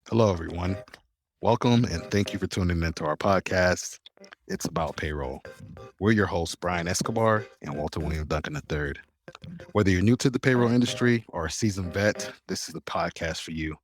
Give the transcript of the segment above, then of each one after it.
Hello, everyone. Welcome and thank you for tuning into our podcast. It's about payroll. We're your hosts, Brian Escobar and Walter William Duncan III. Whether you're new to the payroll industry or a seasoned vet, this is the podcast for you.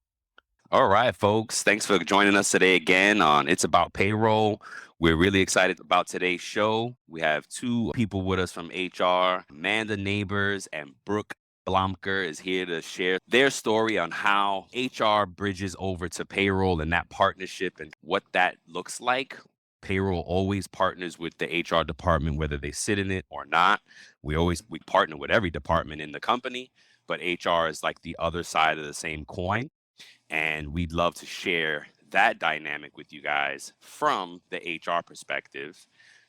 All right, folks. Thanks for joining us today again on It's About Payroll. We're really excited about today's show. We have two people with us from HR. Amanda Neighbours and Brooke Blomker is here to share their story on how HR bridges over to payroll and that partnership and what that looks like. Payroll always partners with the HR department, whether they sit in it or not. We partner with every department in the company, but HR is like the other side of the same coin. And we'd love to share that dynamic with you guys from the HR perspective.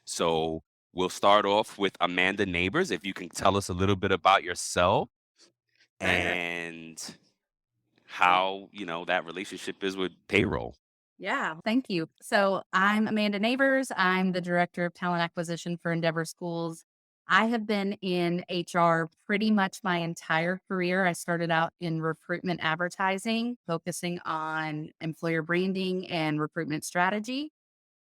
So we'll start off with Amanda Neighbours. If you can tell us a little bit about yourself and how, that relationship is with payroll. Yeah, thank you. So I'm Amanda Neighbours. I'm the director of talent acquisition for Endeavor Schools. I have been in HR pretty much my entire career. I started out in recruitment advertising, focusing on employer branding and recruitment strategy.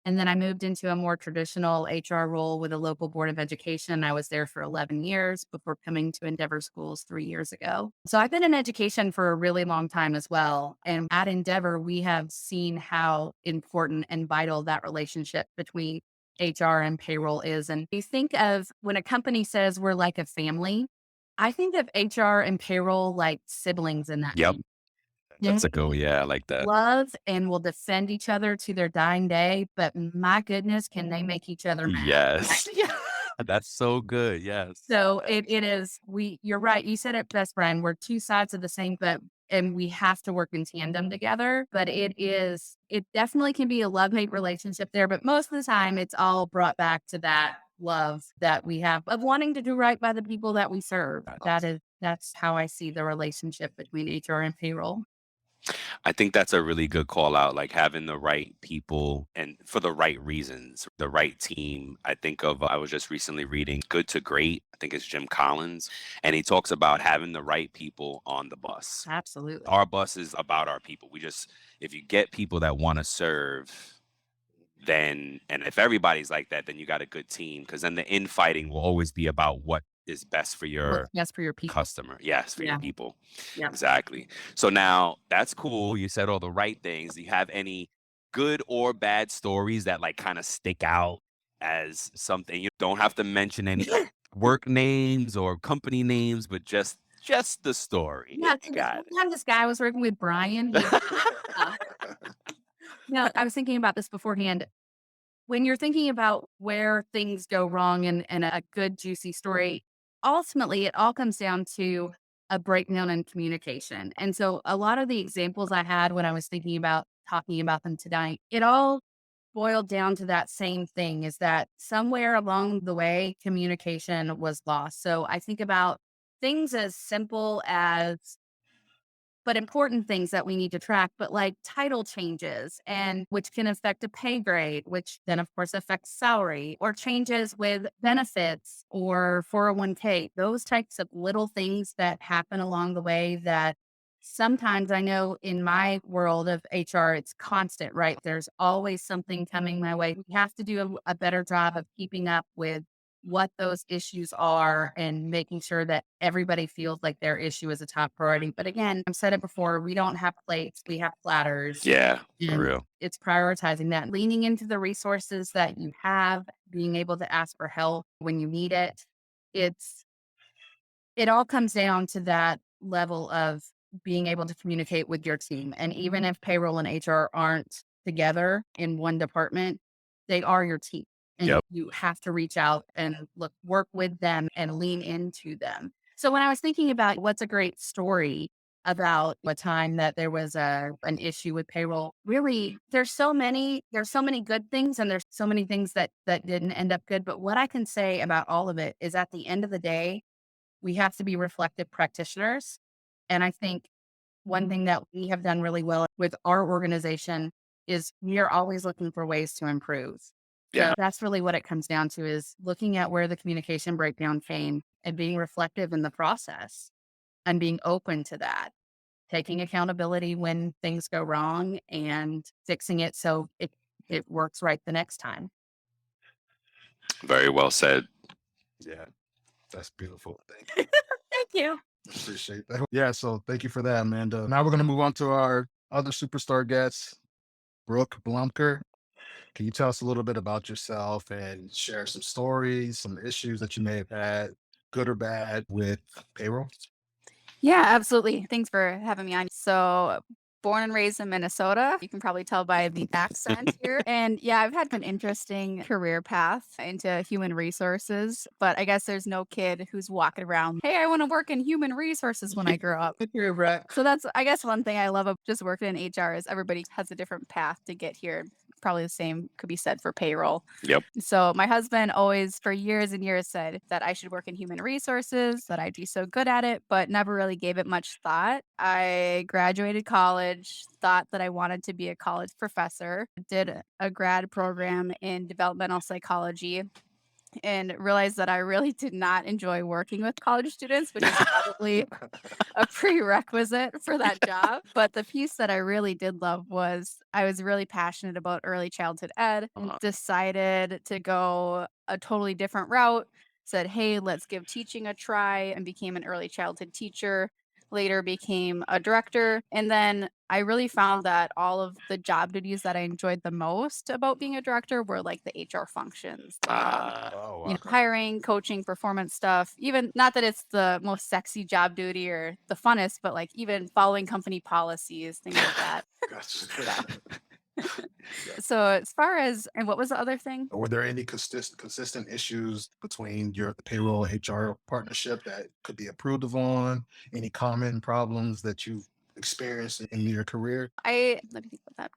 And then I moved into a more traditional HR role with a local board of education. I was there for 11 years before coming to Endeavor Schools 3 years ago. So I've been in education for a really long time as well. And at Endeavor, we have seen how important and vital that relationship between HR and payroll is. And you think of when a company says we're like a family, I think of HR and payroll like siblings in that. Yep. They That's a go. Yeah, I like that. love and will defend each other to their dying day, but my goodness, can they make each other mad? Yes. Yeah. That's so good. Yes. So it is you're right. You said it best, Brian. We're two sides of the same but and we have to work in tandem together. But it definitely can be a love-hate relationship there. But most of the time it's all brought back to that love that we have of wanting to do right by the people that we serve. That's how I see the relationship between HR and payroll. I think that's a really good call out, like having the right people and for the right reasons, the right team. I was just recently reading Good to Great. I think it's Jim Collins. And he talks about having the right people on the bus. Absolutely. Our bus is about our people. If you get people that want to serve, and if everybody's like that, then you got a good team. Cause then the infighting will always be about what is best for your Yes, for your people. customer. Yes, for your Yeah. people. Yeah. Exactly. So now that's cool. You said all the right things. Do you have any good or bad stories that like kind of stick out as something? You don't have to mention any work names or company names, but just the story. Yeah, You got one time this guy I was working with, Brian, uh, no, I was thinking about this beforehand. When you're thinking about where things go wrong and a good juicy story, ultimately it all comes down to a breakdown in communication. And so a lot of the examples I had when I was thinking about talking about them tonight, it all boiled down to that same thing is that somewhere along the way, communication was lost. So I think about things as simple as but important things that we need to track, but like title changes and which can affect a pay grade, which then of course affects salary or changes with benefits or 401k, those types of little things that happen along the way that sometimes I know in my world of HR, it's constant, right? There's always something coming my way. We have to do a better job of keeping up with what those issues are and making sure that everybody feels like their issue is a top priority. But again, I've said it before, we don't have plates, we have platters. Yeah, for And real. it's prioritizing that, leaning into the resources that you have, being able to ask for help when you need it. It's it all comes down to that level of being able to communicate with your team. And even if payroll and HR aren't together in one department, they are your team. And Yep. you have to reach out and work with them and lean into them. So when I was thinking about what's a great story about a time that there was an issue with payroll, really there's so many good things and there's so many things that didn't end up good. But what I can say about all of it is at the end of the day, we have to be reflective practitioners. And I think one thing that we have done really well with our organization is we are always looking for ways to improve. Yeah. So that's really what it comes down to is looking at where the communication breakdown came and being reflective in the process and being open to that. taking accountability when things go wrong and fixing it so it works right the next time. Very well said. Yeah, that's beautiful. Thank you. Thank you. Appreciate that. Yeah, so thank you for that, Amanda. Now we're going to move on to our other superstar guest, Brooke Blomker. Can you tell us a little bit about yourself and share some stories, some issues that you may have had, good or bad, with payroll? Yeah, absolutely. Thanks for having me on. So, born and raised in Minnesota. You can probably tell by the accent here. And yeah, I've had an interesting career path into human resources, but I guess there's no kid who's walking around, hey, I want to work in human resources when I grow up. You're right. So that's, I guess, one thing I love of just working in HR is everybody has a different path to get here. Probably the same could be said for payroll. Yep. So my husband always, for years and years, said that I should work in human resources, that I'd be so good at it, but never really gave it much thought. I graduated college, thought that I wanted to be a college professor, did a grad program in developmental psychology, and realized that I really did not enjoy working with college students, which is probably a prerequisite for that job. But the piece that I really did love was I was really passionate about early childhood ed and decided to go a totally different route. Said, hey, let's give teaching a try, and became an early childhood teacher. Later became a director. And then I really found that all of the job duties that I enjoyed the most about being a director were like the HR functions, Oh, wow. hiring, coaching, performance stuff. Even not that it's the most sexy job duty or the funnest, but like even following company policies, things like that. Gotcha. So as far as and what was the other thing? Were there any consistent issues between the payroll HR partnership that could be approved of on? Any common problems that you've experienced in your career? Let me think about that.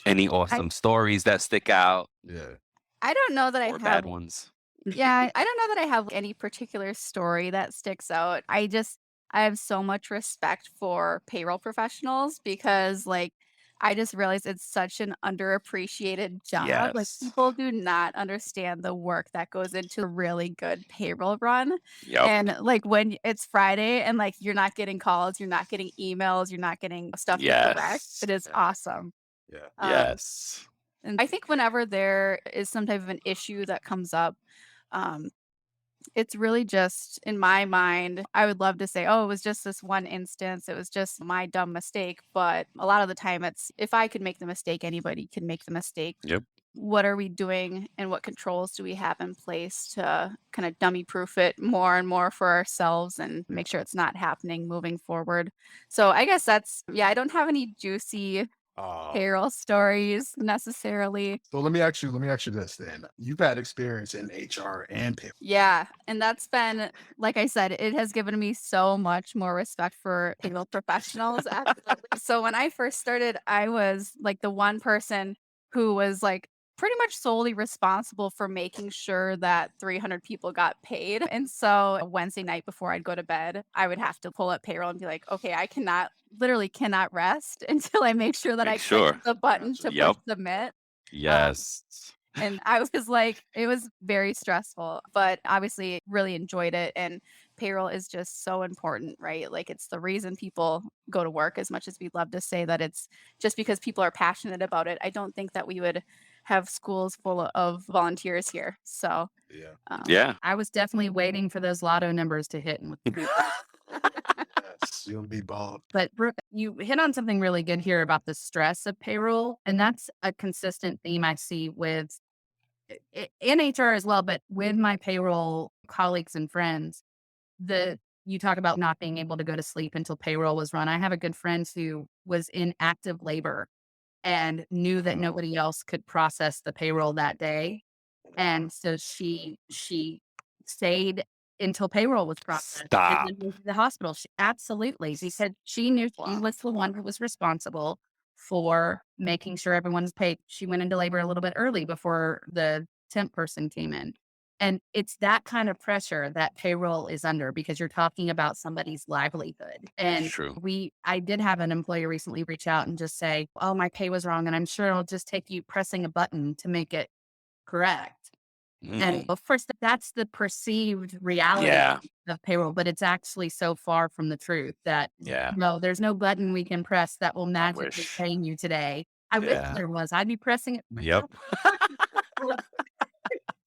Any I awesome stories that stick out Yeah. I don't know that I or have bad ones? Yeah, I don't know that I have any particular story that sticks out. I have so much respect for payroll professionals because like I just realized it's such an underappreciated job. Like Yes. people do not understand the work that goes into a really good payroll run. Yep. And like when it's Friday and like you're not getting calls, you're not getting emails, you're not getting stuff incorrect. Yes. It is awesome. Yeah. Yes. And I think whenever there is some type of an issue that comes up, um, it's really just in my mind, I would love to say, oh, it was just this one instance. It was just my dumb mistake. But a lot of the time, it's if I could make the mistake, anybody can make the mistake. Yep. What are we doing and what controls do we have in place to kind of dummy proof it more and more for ourselves and make sure it's not happening moving forward? So I guess yeah, I don't have any juicy Uh, payroll stories necessarily. so let me ask you this then. You've had experience in HR and payroll. Yeah, and that's been like I said, it has given me so much more respect for payroll professionals, absolutely. So when I first started, I was like the one person who was like pretty much solely responsible for making sure that 300 people got paid. And so a Wednesday night before I'd go to bed, I would have to pull up payroll and be like, okay, I literally cannot rest until I make sure that Make I click sure. the button to push Yep. submit. Um, Yes. and I was like, it was very stressful, but obviously really enjoyed it. And payroll is just so important, right? Like it's the reason people go to work as much as we'd love to say that it's just because people are passionate about it. I don't think that we would have schools full of volunteers here. So Yeah. Yeah. I was definitely waiting for those lotto numbers to hit. Yes. You'll be bald. But Brooke, you hit on something really good here about the stress of payroll. And that's a consistent theme I see with in HR as well, but with my payroll colleagues and friends, you talk about not being able to go to sleep until payroll was run. I have a good friend who was in active labor and knew that nobody else could process the payroll that day. And so she stayed until payroll was processed and Stop. then moved to the hospital. Absolutely. Because she knew she Wow. was the one who was responsible for making sure everyone's paid. She went into labor a little bit early before the temp person came in. And it's that kind of pressure that payroll is under because you're talking about somebody's livelihood. And True. I did have an employee recently reach out and just say, oh, my pay was wrong. And I'm sure it'll just take you pressing a button to make it correct. And of course, that's the perceived reality Yeah. of payroll, but it's actually so far from the truth that Yeah. no, there's no button we can press that will I magically wish. pay you today. I wish Yeah. there was. I'd be pressing it. Yep.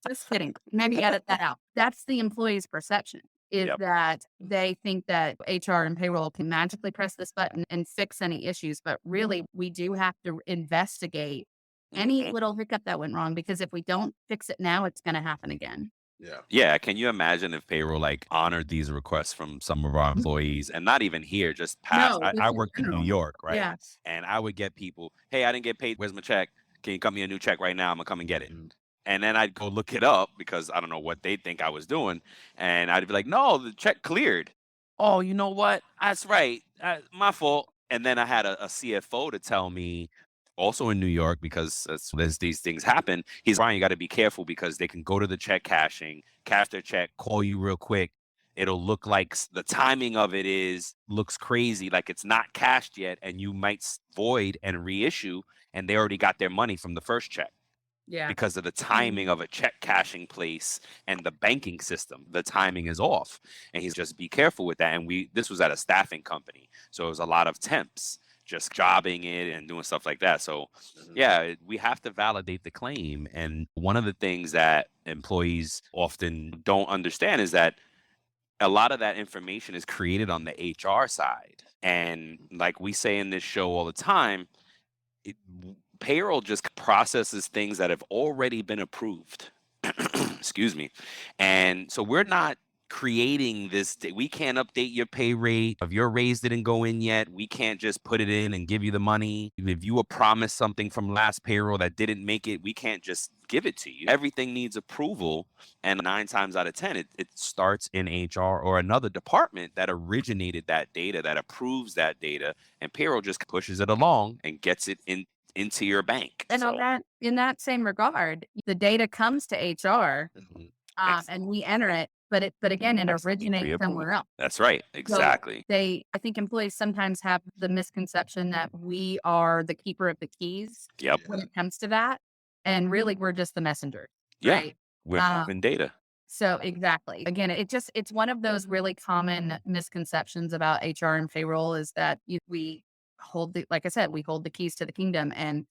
Just kidding. Maybe edit that out. That's the employee's perception is Yep. that they think that HR and payroll can magically press this button and fix any issues. But really, we do have to investigate any Mhm. little hiccup that went wrong because if we don't fix it now, it's going to happen again. Yeah. Yeah. Can you imagine if payroll like honored these requests from some of our employees and not even here, just past? No, I just in worked in New general. York, right? Yeah. And I would get people, hey, I didn't get paid. Where's my check? Can you cut me a new check right now? I'm gonna come and get it. Mm. And then I'd go look it up because I don't know what they think I was doing. And I'd be like, no, the check cleared. Oh, you know what? That's right. My fault. And then I had a CFO to tell me, also in New York, because as these things happen, he's Brian, you got to be careful because they can go to the check cashing, cash their check, call you real quick. It'll look like the timing of it looks crazy, like it's not cashed yet, and you might void and reissue, and they already got their money from the first check Yeah. because of the timing of a check cashing place and the banking system. The timing is off. And he's just be careful with that. And this was at a staffing company. So it was a lot of temps just jobbing it and doing stuff like that. So yeah, we have to validate the claim. And one of the things that employees often don't understand is that a lot of that information is created on the HR side. And like we say in this show all the time, payroll just processes things that have already been approved. Excuse me. And so we're not creating this. We can't update your pay rate. If your raise didn't go in yet, we can't just put it in and give you the money. If you were promised something from last payroll that didn't make it, we can't just give it to you. Everything needs approval. And 9 times out of 10, it starts in HR or another department that originated that data, that approves that data. And payroll just pushes it along and gets it into your bank. And on that, in that same regard, the data comes to HR and we enter it, but again, it originates somewhere else. That's right. Exactly. So I think employees sometimes have the misconception that we are the keeper of the keys Yep. when it comes to that. And really, we're just the messenger. Yeah. Right? We're moving data. So exactly. Again, it's one of those really common misconceptions about HR and payroll is that we hold like I said, we hold the keys to the kingdom and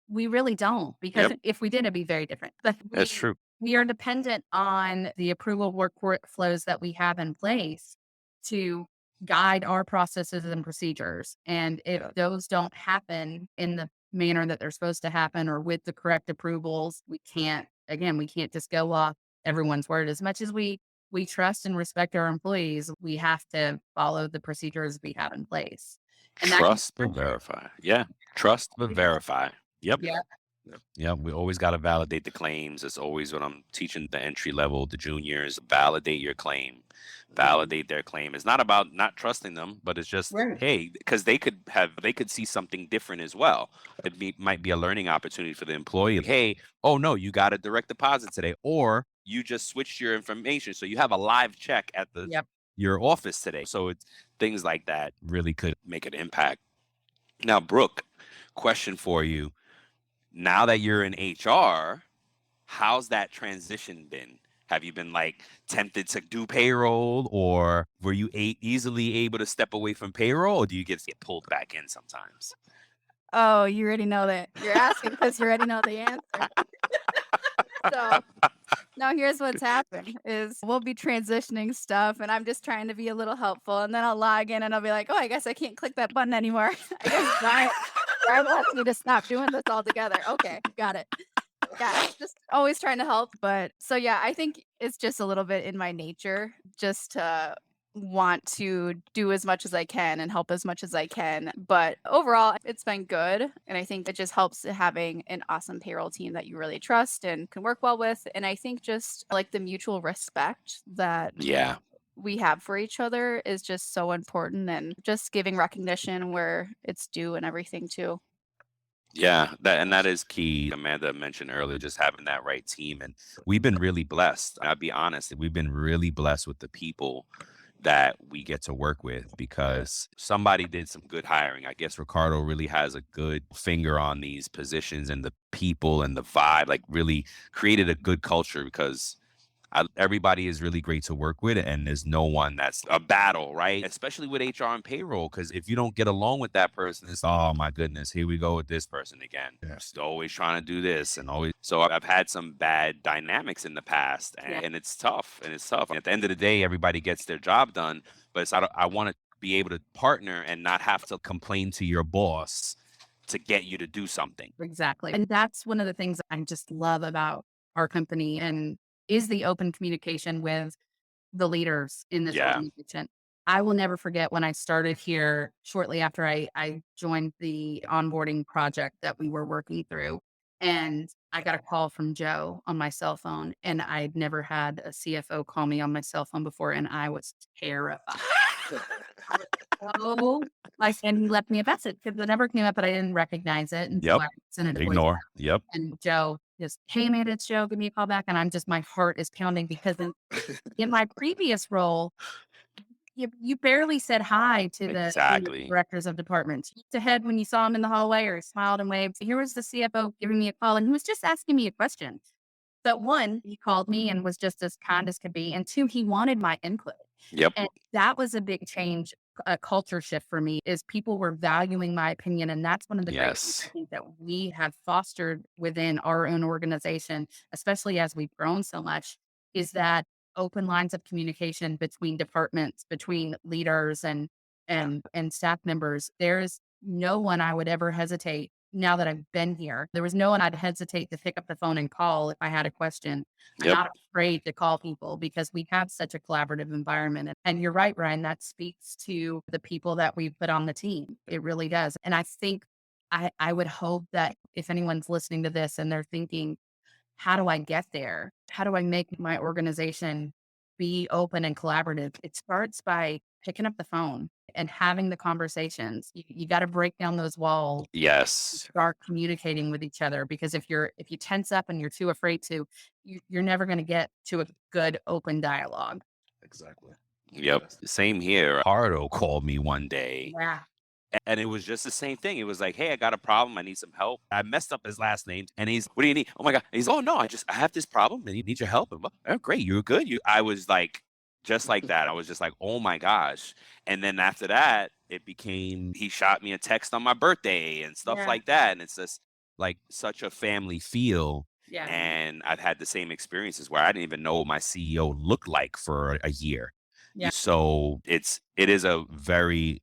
we really don't because if we did, it'd be very different. But That's true. We are dependent on the approval workflows that we have in place to guide our processes and procedures. And if those don't happen in the manner that they're supposed to happen or with the correct approvals, we can't just go off everyone's word. As much as we trust and respect our employees, we have to follow the procedures we have in place. And trust but verify. Yeah. Trust but verify. Yep. Yeah. Yeah, we always got to validate the claims. It's always when I'm teaching the entry level, the juniors, validate your claim, validate their claim. It's not about not trusting them, but it's just, hey, because they could see something different as well. Might be a learning opportunity for the employee. Hey, oh no, you got a direct deposit today, or you just switched your information. So you have a live check at your office today. So it's things like that really could make an impact. Now, Brooke, question for you. Now that you're in HR, how's that transition been? Have you been like tempted to do payroll, or were you easily able to step away from payroll, or do you get pulled back in sometimes? Oh, you already know that. You're asking because you already know the answer. So now here's what's happened is we'll be transitioning stuff and I'm just trying to be a little helpful and then I'll log in and I'll be like, oh, I guess I can't click that button anymore. I guess Brian wants me to stop doing this altogether. Okay, got it. Yeah, just always trying to help. But so yeah, I think it's just a little bit in my nature just to want to do as much as I can and help as much as I can. But overall, it's been good. And I think it just helps having an awesome payroll team that you really trust and can work well with. And I think just like the mutual respect that we have for each other is just so important and just giving recognition where it's due and everything too. Yeah, that is key. Amanda mentioned earlier, just having that right team. And we've been really blessed. I'll be honest, we've been really blessed with the people that we get to work with because somebody did some good hiring. I guess Ricardo really has a good finger on these positions and the people and the vibe, like really created a good culture because everybody is really great to work with, and there's no one that's a battle, right? Especially with HR and payroll, because if you don't get along with that person, it's oh my goodness, here we go with this person again. Yeah. Just always trying to do this and always. So I've had some bad dynamics in the past, and it's tough. And it's tough. And at the end of the day, everybody gets their job done, but I want to be able to partner and not have to complain to your boss to get you to do something. Exactly. And that's one of the things I just love about our company and is the open communication with the leaders in this Yeah. organization. I will never forget when I started here shortly after I joined the onboarding project that we were working through. And I got a call from Joe on my cell phone, and I'd never had a CFO call me on my cell phone before, and I was terrified. Oh, and he left me a message because the number came up, but I didn't recognize it. And so Yep. I sent it to voicemail. Ignore. Yep. And Joe just, hey, Amanda, it's Joe. Give me a call back. And my heart is pounding because in my previous role, you barely said hi to the Exactly. directors of departments. You looked ahead when you saw him in the hallway or smiled and waved. Here was the CFO giving me a call, and he was just asking me a question. But one, he called me and was just as kind as could be. And two, he wanted my input. Yep. And that was a big change, a culture shift for me is people were valuing my opinion. And that's one of the great things I Yes. think that we have fostered within our own organization, especially as we've grown so much, is that open lines of communication between departments, between leaders and staff members. There's no one I would ever hesitate now that I've been here. There was no one I'd hesitate to pick up the phone and call if I had a question. I'm Yep. not afraid to call people because we have such a collaborative environment. And you're right, Ryan, that speaks to the people that we put on the team. It really does. And I think I would hope that if anyone's listening to this and they're thinking, how do I get there? How do I make my organization be open and collaborative? It starts by picking up the phone and having the conversations. You got to break down those walls, Yes. start communicating with each other because if you tense up and you're too afraid to, you're never going to get to a good open dialogue. Exactly. Yep. Same here. Ricardo called me one day. Yeah. And it was just the same thing. It was like, hey, I got a problem. I need some help. I messed up his last name. And he's, what do you need? Oh my God. He's, oh no, I have this problem and you need your help. And, oh, great. You're good. I was like, just like that. I was just like, oh my gosh. And then after that, it became, he shot me a text on my birthday and stuff Yeah. like that. And it's just like such a family feel. Yeah. And I've had the same experiences where I didn't even know what my CEO looked like for a year. Yeah. So it is a very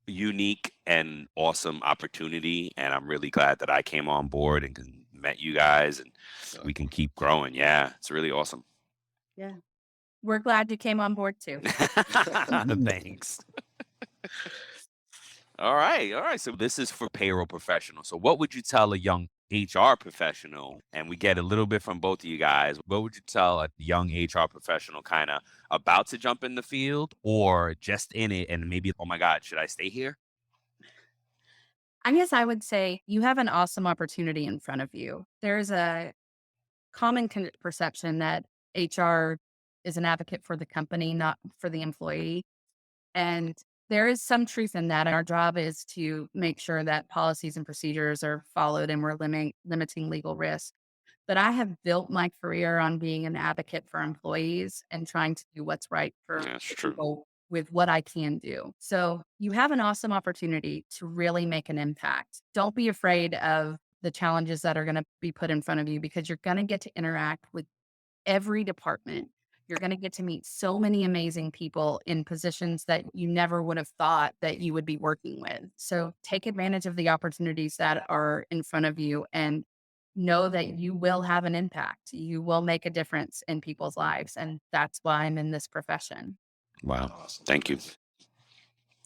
unique and awesome opportunity, and I'm really glad that I came on board and met you guys, and we can keep growing. Yeah, it's really awesome. Yeah. We're glad you came on board too. Thanks. All right. So this is for payroll professionals. So what would you tell a young HR professional? And we get a little bit from both of you guys. What would you tell a young HR professional kind of about to jump in the field or just in it and maybe, oh my God, should I stay here? I guess I would say you have an awesome opportunity in front of you. There's a common perception that HR is an advocate for the company, not for the employee. And there is some truth in that. And our job is to make sure that policies and procedures are followed and we're limiting legal risk. But I have built my career on being an advocate for employees and trying to do what's right for That's true. people with what I can do. So you have an awesome opportunity to really make an impact. Don't be afraid of the challenges that are going to be put in front of you because you're going to get to interact with every department. You're going to get to meet so many amazing people in positions that you never would have thought that you would be working with. So take advantage of the opportunities that are in front of you and know that you will have an impact. You will make a difference in people's lives. And that's why I'm in this profession. Wow. Awesome. Thank you.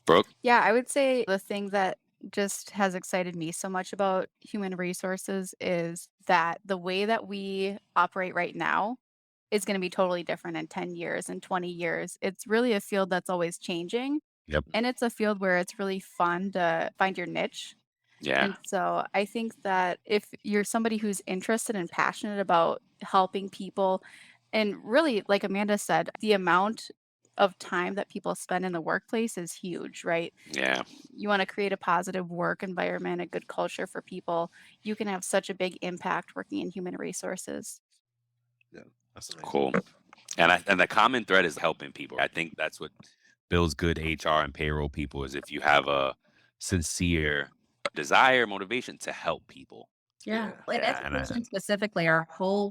Brooke? Yeah, I would say the thing that just has excited me so much about human resources is that the way that we operate right now is going to be totally different in 10 years and 20 years. It's really a field that's always changing. Yep. And it's a field where it's really fun to find your niche. Yeah. And so I think that if you're somebody who's interested and passionate about helping people, and really, like Amanda said, the amount of time that people spend in the workplace is huge, right? Yeah. You want to create a positive work environment, a good culture for people. You can have such a big impact working in human resources. Yeah, that's amazing. Cool. And the common thread is helping people. I think that's what builds good HR and payroll people is if you have a sincere desire, motivation to help people. Yeah. And Yeah, and education specifically, our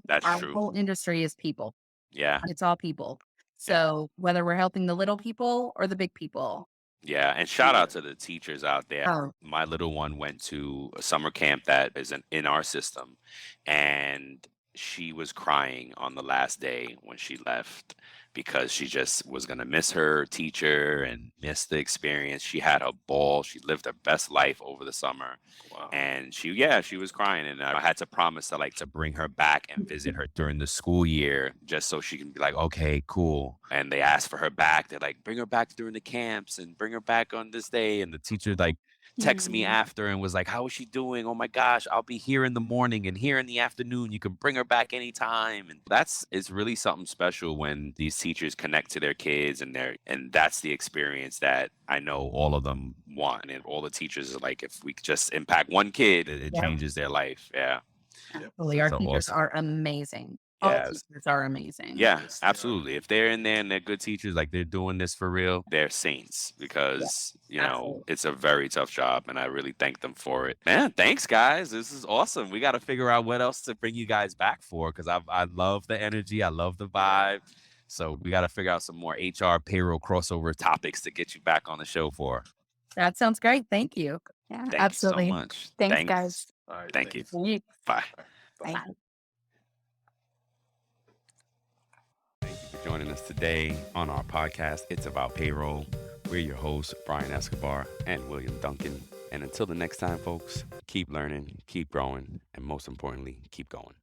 that's true. whole industry is people. Yeah. It's all people. Yeah. So whether we're helping the little people or the big people. Yeah, and shout out to the teachers out there. Oh, My little one went to a summer camp that is in our system, and she was crying on the last day when she left because she just was going to miss her teacher and miss the experience. She had a ball. She lived her best life over the summer. Wow. And she was crying, and I had to promise to to bring her back and visit her during the school year, just so she can be like, okay, cool. And they asked for her back. They're like, bring her back during the camps and bring her back on this day. And the teacher texted me after and was like, how is she doing? Oh my gosh, I'll be here in the morning and here in the afternoon. You can bring her back anytime. And it's really something special when these teachers connect to their kids and that's the experience that I know all of them want. And all the teachers are like, if we could just impact one kid, it changes their life. Yeah. absolutely. Our So teachers awesome. are amazing. Yeah. All teachers are amazing. Yeah, absolutely. If they're in there and they're good teachers, like they're doing this for real, they're saints because, absolutely. it's a very tough job and I really thank them for it. Man, thanks guys. This is awesome. We got to figure out what else to bring you guys back for because I love the energy. I love the vibe. So we got to figure out some more HR payroll crossover topics to get you back on the show for. That sounds great. Thank you. Yeah, Thank absolutely. you so much. Thanks, guys. All right, Thank you. Thanks. Bye. Bye. Thank you for joining us today on our podcast. It's about payroll. We're your hosts, Brian Escobar and William Duncan. And until the next time, folks, keep learning, keep growing, and most importantly, keep going.